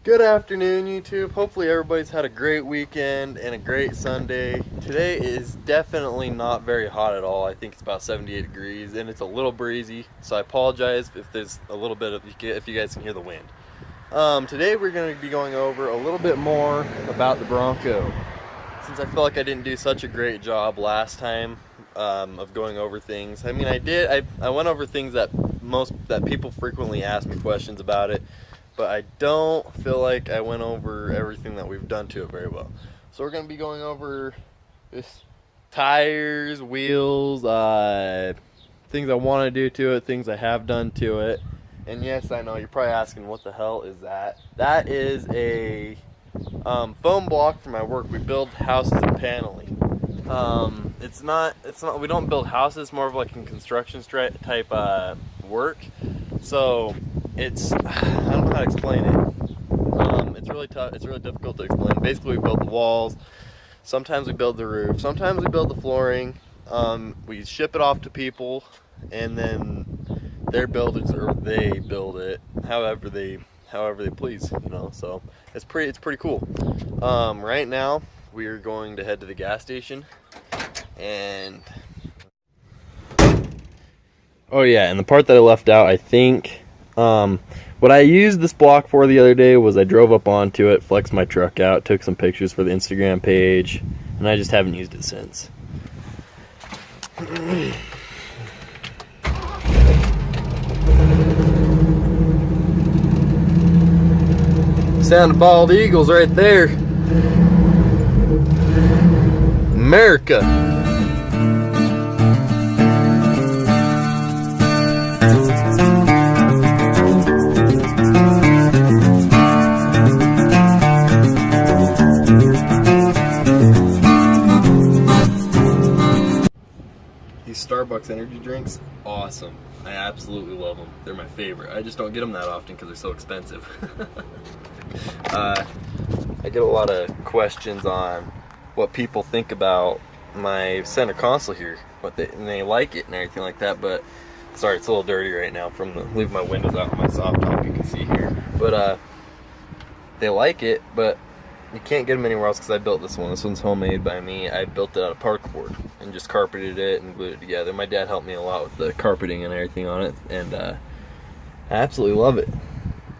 Good afternoon, YouTube. Hopefully everybody's had a great weekend and a great Sunday. Today is definitely not very hot at all. I think it's about 78 degrees and it's a little breezy, so I apologize if there's a little bit of, if you guys can hear the wind. Today we're going to be going over a little bit more about the Bronco. Since I feel like I didn't do such a great job last time of going over things. I mean, I went over things that people frequently ask me questions about it, but I don't feel like I went over everything that we've done to it very well. So we're going to be going over this tires, wheels, things I want to do to it, things I have done to it. And yes, I know you're probably asking, what the hell is that? That is a foam block for my work. We build houses and paneling. It's not, we don't build houses, it's more of like a construction type work. So it's, I don't know how to explain it. It's really tough, it's really difficult to explain. Basically we build the walls, sometimes we build the roof, sometimes we build the flooring. We ship it off to people and then their builders, or they build it however they please, you know. So it's pretty cool. Right now we are going to head to the gas station, and oh yeah, and the part that I left out, I think what I used this block for the other day was I drove up onto it, flexed my truck out, took some pictures for the Instagram page, and I just haven't used it since. Sound of bald eagles right there. America. These Starbucks energy drinks, awesome. I absolutely love them. They're my favorite. I just don't get them that often because they're so expensive. I get a lot of questions on what people think about my center console here, and they like it and everything like that. But sorry, it's a little dirty right now from leaving my windows out on my soft top. You can see here, but they like it, but you can't get them anywhere else because I built this one. This one's homemade by me. I built it out of particle and just carpeted it and glued it together. My dad helped me a lot with the carpeting and everything on it, and I absolutely love it.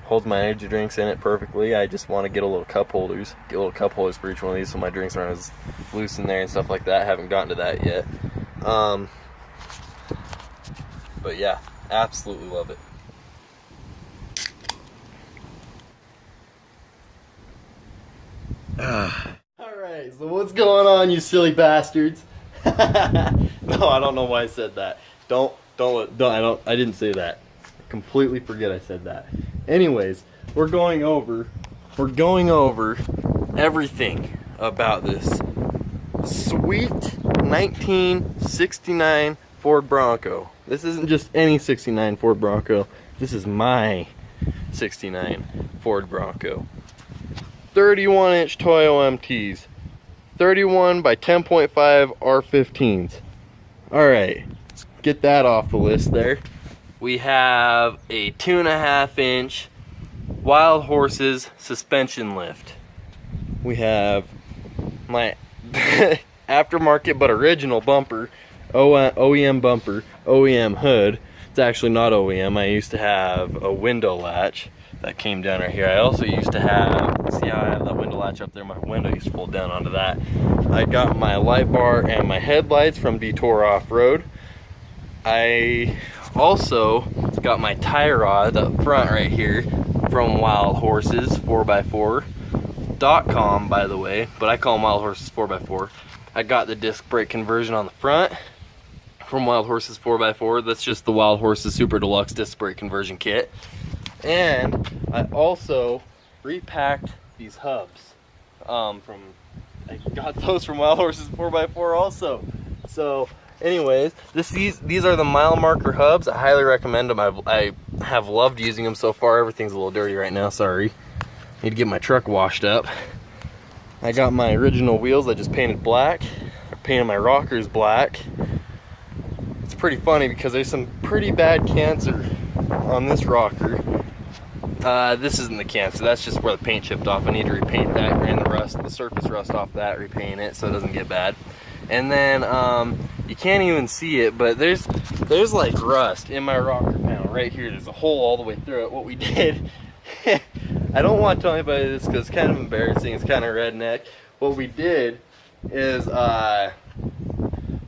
Holds my energy drinks in it perfectly. I just want to get a little cup holders. Get little cup holders for each one of these so my drinks aren't as loose in there and stuff like that. I haven't gotten to that yet. But yeah, absolutely love it. Alright, so what's going on, you silly bastards? No, I don't know why I said that. I didn't say that. I completely forget I said that. Anyways, we're going over everything about this sweet 1969 Ford Bronco. This isn't just any 69 Ford Bronco. This is my 69 Ford Bronco. 31-inch Toyo MTs, 31 by 10.5 R15s. Alright, get that off the list there. We have a 2.5-inch Wild Horses suspension lift. We have my aftermarket but original bumper, OEM bumper, OEM hood. It's actually not OEM. I used to have a window latch that came down right here. I also used to have, see how I have that window latch up there? My window used to fold down onto that. I got my light bar and my headlights from Detour Off-Road. I also got my tie rod up front right here from Wild Horses 4x4.com, by the way, but I call them Wild Horses 4x4. I got the disc brake conversion on the front from Wild Horses 4x4. That's just the Wild Horses Super Deluxe disc brake conversion kit. And I also repacked these hubs. I got those from Wild Horses 4x4 also. So anyways, these are the mile marker hubs. I highly recommend them. I have loved using them so far. Everything's a little dirty right now, sorry. Need to get my truck washed up. I got my original wheels I just painted black. I painted my rockers black. It's pretty funny because there's some pretty bad cancer on this rocker. This isn't the cancer, that's just where the paint chipped off. I need to repaint that, and the surface rust off that, repaint it so it doesn't get bad. And then you can't even see it, but there's like rust in my rocker panel right here. There's a hole all the way through it. What we did, I don't want to tell anybody this because it's kind of embarrassing, it's kind of redneck. What we did is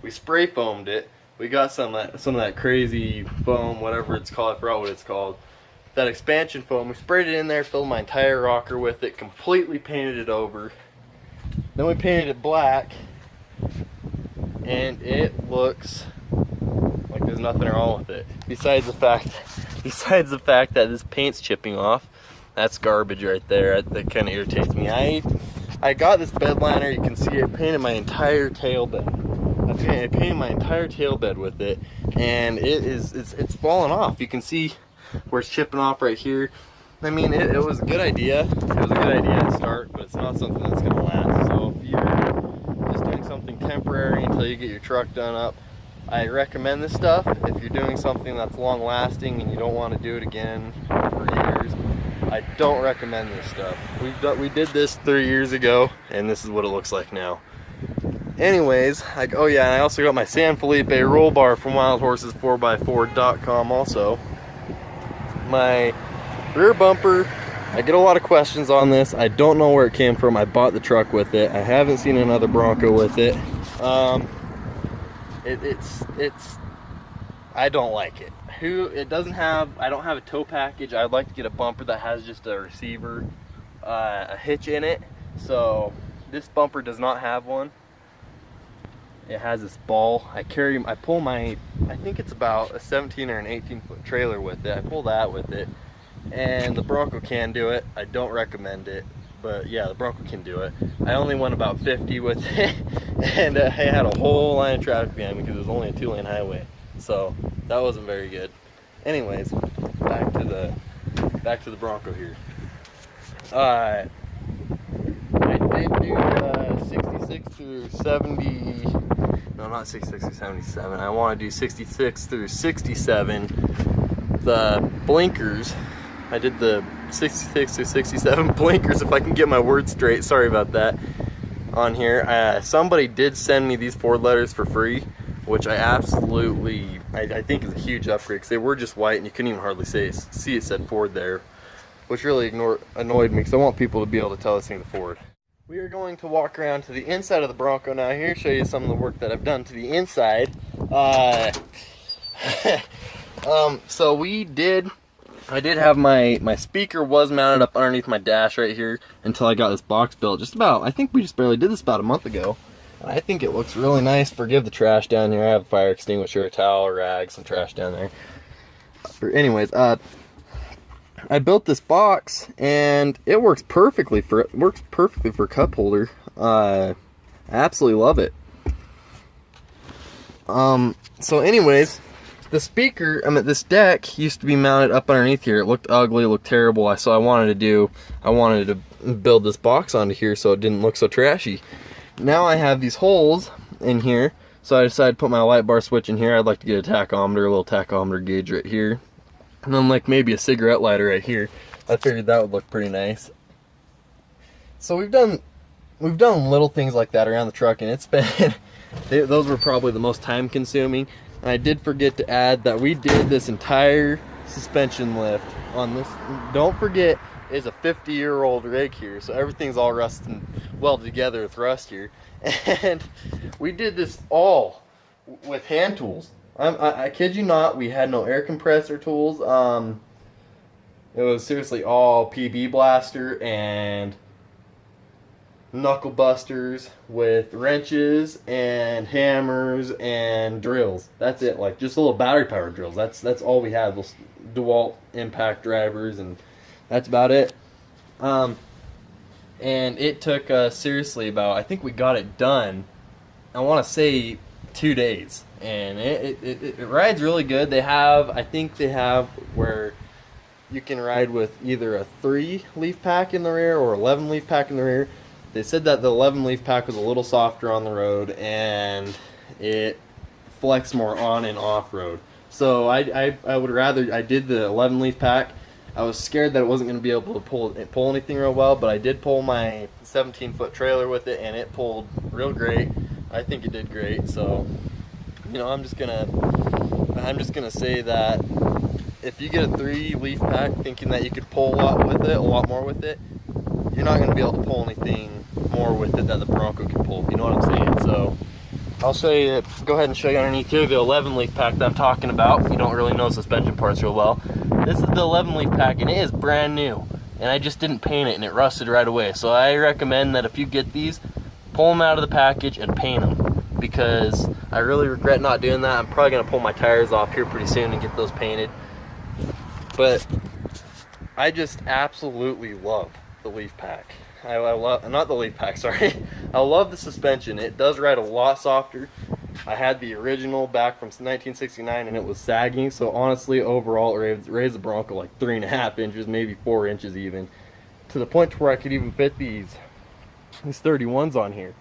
we spray foamed it. We got some of that crazy foam, whatever it's called, I forgot what it's called. That expansion foam, we sprayed it in there, filled my entire rocker with it, completely painted it over. Then we painted it black, and it looks like there's nothing wrong with it. Besides the fact that this paint's chipping off. That's garbage right there. That kind of irritates me. I got this bed liner, you can see it, painted my entire tail bed. I painted my entire tail bed with it, and it's falling off. You can see where it's chipping off right here. I mean, it was a good idea. It was a good idea to start, but it's not something that's going to last. So if you're just doing something temporary until you get your truck done up, I recommend this stuff. If you're doing something that's long lasting and you don't want to do it again for years, I don't recommend this stuff. We did this 3 years ago, and this is what it looks like now. Anyways, oh yeah, and I also got my San Felipe roll bar from wildhorses4x4.com also. My rear bumper, I get a lot of questions on this. I don't know where it came from. I bought the truck with it. I haven't seen another Bronco with it. I don't like it. I don't have a tow package. I'd like to get a bumper that has just a receiver, a hitch in it. So this bumper does not have one. It has this ball. I pull my, I think it's about a 17 or an 18-foot trailer with it. I pull that with it, and the Bronco can do it. I don't recommend it, but yeah, the Bronco can do it. I only went about 50 with it, and I had a whole line of traffic behind me because it was only a 2-lane highway, so that wasn't very good. Anyways, back to the Bronco here. I did do 66 through 70. No, not 66 through 77. I want to do 66 through 67. The blinkers, I did the 66 through 67 blinkers, if I can get my words straight. Sorry about that. On here, somebody did send me these Ford letters for free, which I absolutely, I think is a huge upgrade, because they were just white and you couldn't even hardly see it said Ford there, which really annoyed me, because I want people to be able to tell this thing to Ford. We are going to walk around to the inside of the Bronco now here, show you some of the work that I've done to the inside. So I did have my speaker was mounted up underneath my dash right here until I got this box built I think we just barely did this about a month ago. I think it looks really nice. Forgive the trash down here. I have a fire extinguisher, a towel, a rag, some trash down there. Anyways, I built this box and it works perfectly for a cup holder. I absolutely love it. So anyways, the speaker, this deck used to be mounted up underneath here. It looked ugly, it looked terrible. So I wanted to build this box onto here so it didn't look so trashy. Now I have these holes in here, so I decided to put my light bar switch in here. I'd like to get a tachometer, a little tachometer gauge right here. And then like maybe a cigarette lighter right here. I figured that would look pretty nice. So we've done little things like that around the truck, and it's been those were probably the most time consuming. And I did forget to add that we did this entire suspension lift on this. Don't forget, is a 50-year-old rig here, so everything's all rusting welded together with rust here. And we did this all with hand tools. I kid you not, we had no air compressor tools. It was seriously all PB blaster and knuckle busters with wrenches and hammers and drills. That's it, like just little battery powered drills. That's all we had, those DeWalt impact drivers, and that's about it. And it took seriously about, I think we got it done, I want to say 2 days. And it rides really good. I think they have where you can ride with either a 3-leaf pack in the rear or 11-leaf pack in the rear. They said that the 11-leaf pack was a little softer on the road and it flexed more on and off road. So I did the 11-leaf pack. I was scared that it wasn't going to be able to pull anything real well, but I did pull my 17-foot trailer with it, and it pulled real great. I think it did great. So, you know, I'm just gonna say that if you get a 3-leaf pack thinking that you could pull a lot more with it, you're not gonna be able to pull anything more with it that the Bronco can pull. You know what I'm saying? So I'll show you. Go ahead and show you underneath here the 11-leaf pack that I'm talking about. If you don't really know suspension parts real well, this is the 11-leaf pack, and it is brand new. And I just didn't paint it, and it rusted right away. So I recommend that if you get these, pull them out of the package and paint them, because I really regret not doing that. I'm probably gonna pull my tires off here pretty soon and get those painted. But I just absolutely love the leaf pack. I love, not the leaf pack, sorry. I love the suspension. It does ride a lot softer. I had the original back from 1969 and it was sagging, so honestly overall it raised the Bronco like 3.5 inches, maybe 4 inches even, to the point where I could even fit these 31s on here.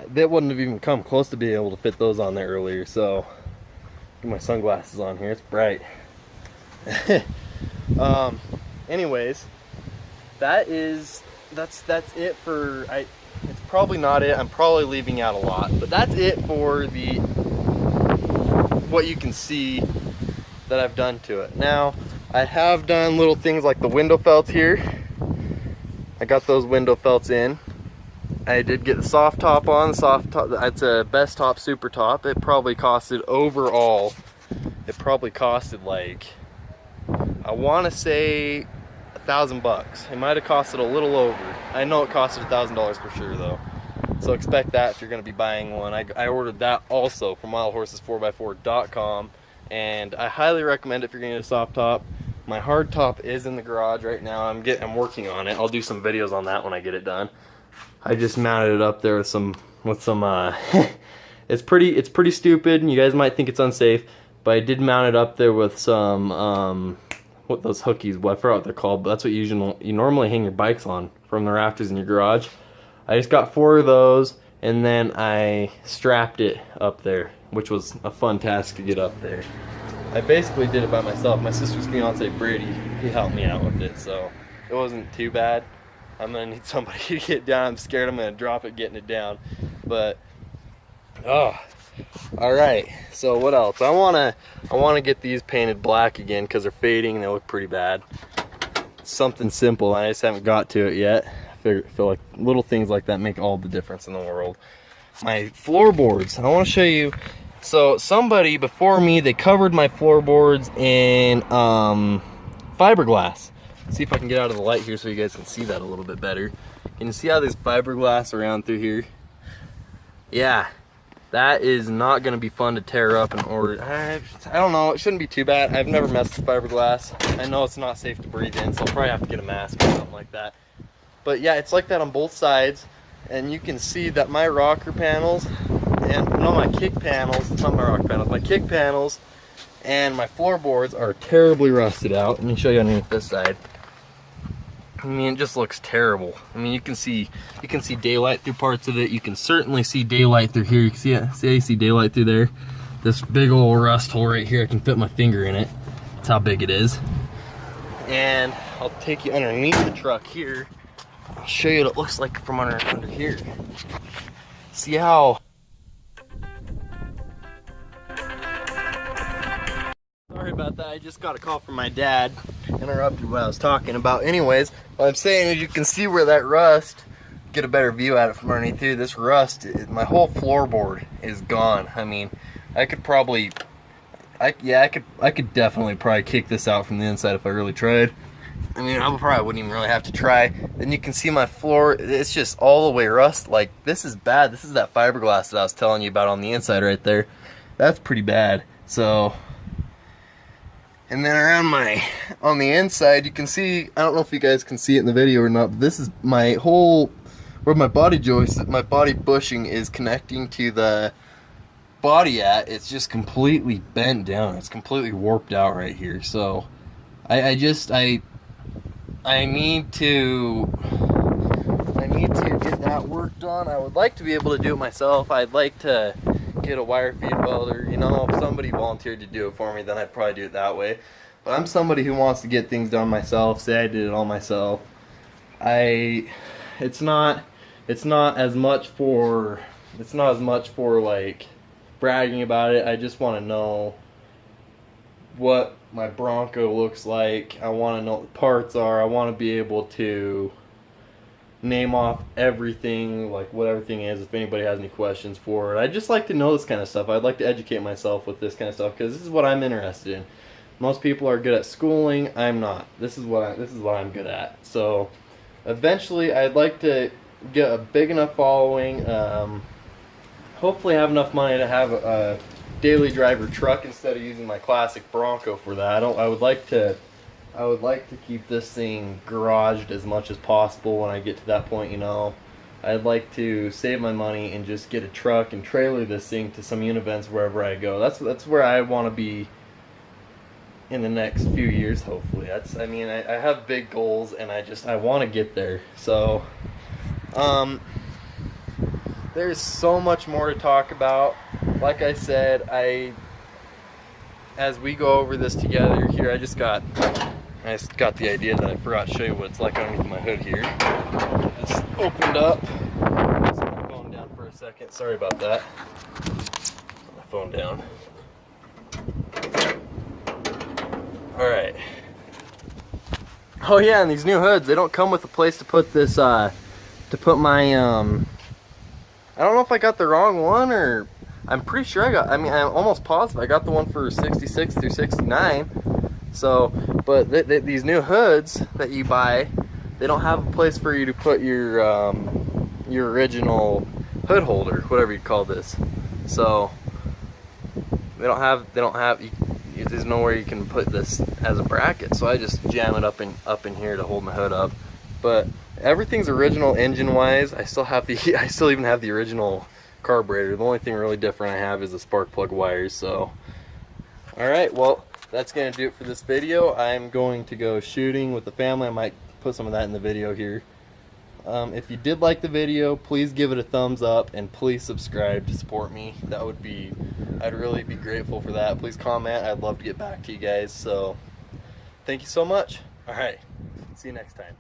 That wouldn't have even come close to being able to fit those on there earlier. So get my sunglasses on here, it's bright. Anyways, that's it for it's probably not it. I'm probably leaving out a lot, but that's it for what you can see that I've done to it. Now, I have done little things like the window felts here. I got those window felts in. I did get the soft top on. The soft top, it's a best top super top. It probably costed overall, like, I want to say $1,000. It might have costed a little over. I know it costed $1,000 for sure though. So expect that if you're going to be buying one. I ordered that also from wildhorses4x4.com, and I highly recommend it if you're going to get a soft top. My hard top is in the garage right now. I'm working on it. I'll do some videos on that when I get it done. I just mounted it up there with some it's pretty stupid, and you guys might think it's unsafe, but I did mount it up there with some what those hookies, I forgot what they're called, but that's what you normally hang your bikes on from the rafters in your garage. I just got 4 of those, and then I strapped it up there, which was a fun task to get up there. I basically did it by myself. My sister's fiance Brady, he helped me out with it, so it wasn't too bad. I'm gonna need somebody to get down. I'm scared I'm gonna drop it getting it down, but all right. So what else? I wanna get these painted black again because they're fading and they look pretty bad. It's something simple. I just haven't got to it yet. I feel like little things like that make all the difference in the world. My floorboards. I want to show you. So somebody before me, they covered my floorboards in fiberglass. See if I can get out of the light here so you guys can see that a little bit better. Can you see how there's fiberglass around through here? Yeah, that is not going to be fun to tear up and order. I don't know, it shouldn't be too bad. I've never messed with fiberglass. I know it's not safe to breathe in, so I'll probably have to get a mask or something like that. But yeah, it's like that on both sides, and you can see that my rocker panels, and no, my kick panels, it's not my rocker panels, my kick panels and my floorboards are terribly rusted out. Let me show you underneath this side. I mean, it just looks terrible. I mean, you can see daylight through parts of it. You can certainly see daylight through here. You can see it. See how you see daylight through there? This big old rust hole right here. I can fit my finger in it. That's how big it is. And I'll take you underneath the truck here. I'll show you what it looks like from under here. See how? Sorry about that. I just got a call from my dad. Interrupted what I was talking about. Anyways, what I'm saying is you can see where that rust, get a better view at it from underneath here. This rust, my whole floorboard is gone. I mean, I could probably, I could definitely probably kick this out from the inside if I really tried. I mean, I probably wouldn't even really have to try. Then you can see my floor, it's just all the way rust. Like, this is bad. This is that fiberglass that I was telling you about on the inside right there. That's pretty bad. So, and then on the inside, you can see, I don't know if you guys can see it in the video or not, but this is my whole, where my body joist, my body bushing is connecting to the body at, it's just completely bent down. It's completely warped out right here. So, I need to get that work done. I would like to be able to do it myself. I'd like to get a wire feed welder. You know, if somebody volunteered to do it for me, then I'd probably do it that way. But I'm somebody who wants to get things done myself, say I did it all myself. It's not as much for like bragging about it. I just want to know what my Bronco looks like. I want to know what the parts are. I want to be able to name off everything, like what everything is, if anybody has any questions for it. I just like to know this kind of stuff. I'd like to educate myself with this kind of stuff because this is what I'm interested in. Most people are good at schooling. I'm not. This is what I'm good at. So eventually I'd like to get a big enough following, hopefully have enough money to have a daily driver truck instead of using my classic Bronco for that. I would like to keep this thing garaged as much as possible when I get to that point, you know. I'd like to save my money and just get a truck and trailer this thing to some events wherever I go. That's where I want to be in the next few years, hopefully. I mean, I have big goals and I want to get there. So there's so much more to talk about. Like I said, as we go over this together here, I just got the idea that I forgot to show you what it's like underneath my hood here. It's opened up. Set my phone down for a second. Sorry about that. Put my phone down. Alright. Oh yeah, and these new hoods, they don't come with a place to put this, to put my, I don't know if I got the wrong one, or I'm pretty sure I'm almost positive I got the one for 66 through 69. So, but these new hoods that you buy, they don't have a place for you to put your original hood holder, whatever you call this. So there's nowhere you can put this as a bracket. So I just jam it up in here to hold my hood up. But everything's original engine wise. I still even have the original carburetor. The only thing really different I have is the spark plug wires. So, all right, well, that's gonna do it for this video. I'm going to go shooting with the family. I might put some of that in the video here. If you did like the video, please give it a thumbs up and please subscribe to support me. I'd really be grateful for that. Please comment. I'd love to get back to you guys. So thank you so much. All right, see you next time.